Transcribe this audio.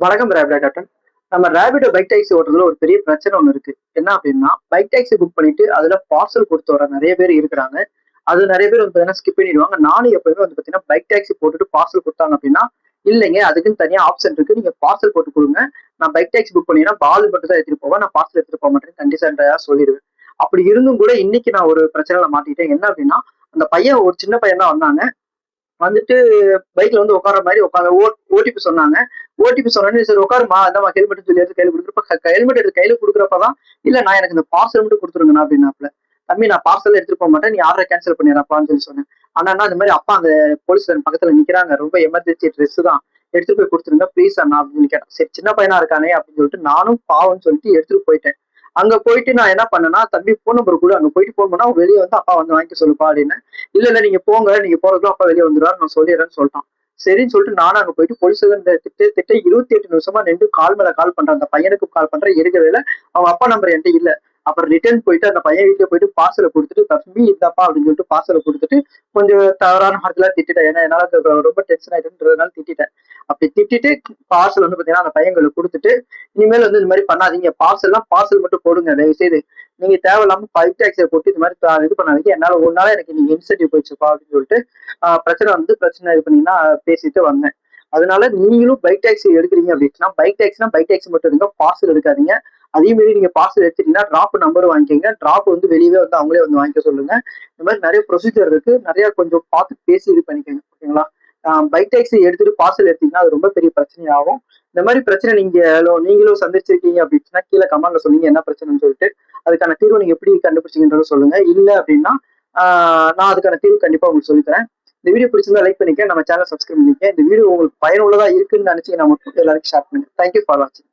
வணக்கம் ரேபிடோ கேப்டன். நம்ம Rapido bike taxi ஓட்டுறதுல ஒரு பெரிய பிரச்சனை ஒண்ணு இருக்கு. என்ன அப்படின்னா, பைக் டாக்ஸி புக் பண்ணிட்டு அதுல பார்சல் கொடுத்து வர நிறைய பேர் இருக்கிறாங்க. அது நிறைய பேர் வந்து பாத்தீங்கன்னா ஸ்கிப் பண்ணிடுவாங்க. நானும் எப்பவுமே வந்து பாத்தீங்கன்னா பைக் டாக்ஸி போட்டுட்டு பார்சல் கொடுத்தாங்க அப்படின்னா, இல்லைங்க அதுக்குன்னு தனியா ஆப்ஷன் இருக்கு. நீங்க பார்சல் போட்டு கொடுங்க. நான் பைக் டாக்ஸி புக் பண்ணீங்கன்னா பால் மட்டும் தான் எடுத்துட்டு போவேன். நான் பார்சல் எடுத்துட்டு போக மாட்டேன்னு கண்டிஷன்டா சொல்லிடுவேன். அப்படி இருந்தும் கூட இன்னைக்கு நான் ஒரு பிரச்சனையில மாட்டிக்கிட்டேன். என்ன அப்படின்னா, அந்த பையன் ஒரு சின்ன பையன் தான் வந்தாங்க. வந்துட்டு பைக்ல வந்து உட்கார்ற மாதிரி உட்காந்து ஓடிபி சொன்னாங்க. ஓடிபி சொன்னோனே சரி உட்காருமா அதாம்மா ஹெல்மெட் சொல்லி எடுத்து கையில கொடுக்குறப்ப ஹெல்மெட் எடுத்து கையில கொடுக்குறப்பதான் இல்ல நான் எனக்கு இந்த பார்சல் மட்டும் கொடுத்துருங்கண்ணா அப்படின்னாப்ல. தம்பி நான் பார்சல் எடுத்துட்டு போக மாட்டேன், நீ ஆர்டரை கேன்சல் பண்ணிடுறாப்பான்னு சொல்லி சொன்னேன். ஆனா இந்த மாதிரி அப்பா அந்த போலீஸ் பக்கத்துல நிக்கிறாங்க, ரொம்ப எமர்ஜென்சி ட்ரெஸ் தான், எடுத்துட்டு போய் கொடுத்துருங்க ப்ளீஸ் அண்ணா அப்படின்னு கேட்டேன். சரி சின்ன பையனா இருக்கானே அப்படின்னு சொல்லிட்டு நானும் பாவம்னு சொல்லிட்டு எடுத்துட்டு போயிட்டேன். அங்க போயிட்டு நான் என்ன பண்ணேன்னா, தம்பி போன் நம்பர் கூட அங்க போயிட்டு போன் பண்ணா வெளியே வந்து அப்பா வந்து வாங்கிக்க சொல்லுப்பா அப்படின்னு. இல்ல இல்ல நீங்க போங்க, நீங்க போறதுக்குள்ள அப்பா வெளியே வந்துருவாரு, நான் சொல்லிடுறேன்னு சொல்லிட்டான். சரின்னு சொல்லிட்டு நானும் அங்க போயிட்டு போலீஸ் திட்ட 28 நிமிஷமா நின்று கால் மேல கால் பண்றேன். அந்த பையனுக்கு கால் பண்றேன், எடுக்கவே இல்லை. அவங்க அப்பா நம்பர் என்கிட்ட இல்ல. அப்புறம் ரிட்டர்ன் போயிட்டு அந்த பையன் வீட்டுல போயிட்டு பார்சலை கொடுத்துட்டு, தம்பி இந்தப்பா அப்படின்னு சொல்லிட்டு பார்சலை கொடுத்துட்டு கொஞ்சம் தவறான வார்த்தைலாம் திட்டிட்டேன். ஏன்னா என்னால ரொம்ப டென்ஷன் ஆயிட்டுன்றதுனால திட்டிட்டேன். அப்படி திட்டிட்டு பார்சல் வந்து பாத்தீங்கன்னா அந்த பையன்களுக்கு கொடுத்துட்டு, இனிமேல் வந்து இந்த மாதிரி பண்ணாதீங்க, பார்சல்லாம் பார்சல் மட்டும் போடுங்க தயவு செய்து, நீங்க தேவையில்லாம பைக் டாக்ஸியை போட்டு இது மாதிரி இது பண்ணாதீங்க, என்னால ஒரு நாள் எனக்கு நீங்க இன்சென்டிவ் போயிடுச்சுப்பா அப்படின்னு சொல்லிட்டு பிரச்சனை இது பண்ணீங்கன்னா பேசிட்டு வந்தேன். அதனால நீங்களும் பைக் டாக்ஸி எடுக்கிறீங்க அப்படின்னா பைக் டாக்ஸி மட்டும் எடுங்க, பார்சல் எடுக்காதீங்க. அதே மாதிரி நீங்க பார்சல் எடுத்துட்டீங்கன்னா டிராப் நம்பர் வாங்கிக்கோங்க. டிராப் வந்து வெளியவே வந்து அவங்களே வந்து வாங்கிக்க சொல்லுங்க. இந்த மாதிரி நிறைய ப்ரொசீஜர் இருக்கு, நிறைய கொஞ்சம் பார்த்து பேசி இது பண்ணிக்கோங்க, ஓகேங்களா? பைக் டாக்ஸி எடுத்துட்டு பார்சல் எடுத்தீங்கன்னா அது ரொம்ப பெரிய பிரச்சனையாகும். இந்த மாதிரி பிரச்சனை நீங்களும் சந்திச்சிருக்கீங்க அப்படின்னா கீழே கமெண்ட்ல சொன்னீங்க என்ன பிரச்சனைன்னு சொல்லிட்டு அதுக்கான தீர்வு நீங்க எப்படி கண்டுபிடிச்சீங்கன்றத சொல்லுங்க. இல்ல அப்படின்னா நான் அதுக்கான தீர்வு கண்டிப்பா உங்களுக்கு சொல்லித்தரேன். இந்த வீடியோ பிடிச்சிருந்தா லைக் பண்ணிக்க, நம்ம சேனல் சப்ஸ்கிரைப் பண்ணிக்க. இந்த வீடியோ உங்களுக்கு பயனுள்ளதா இருக்குன்னு நினைச்சு நம்ம எல்லாருக்கும் ஷேர் பண்ணுங்க. தேங்க்யூ ஃபார் வாட்சிங்.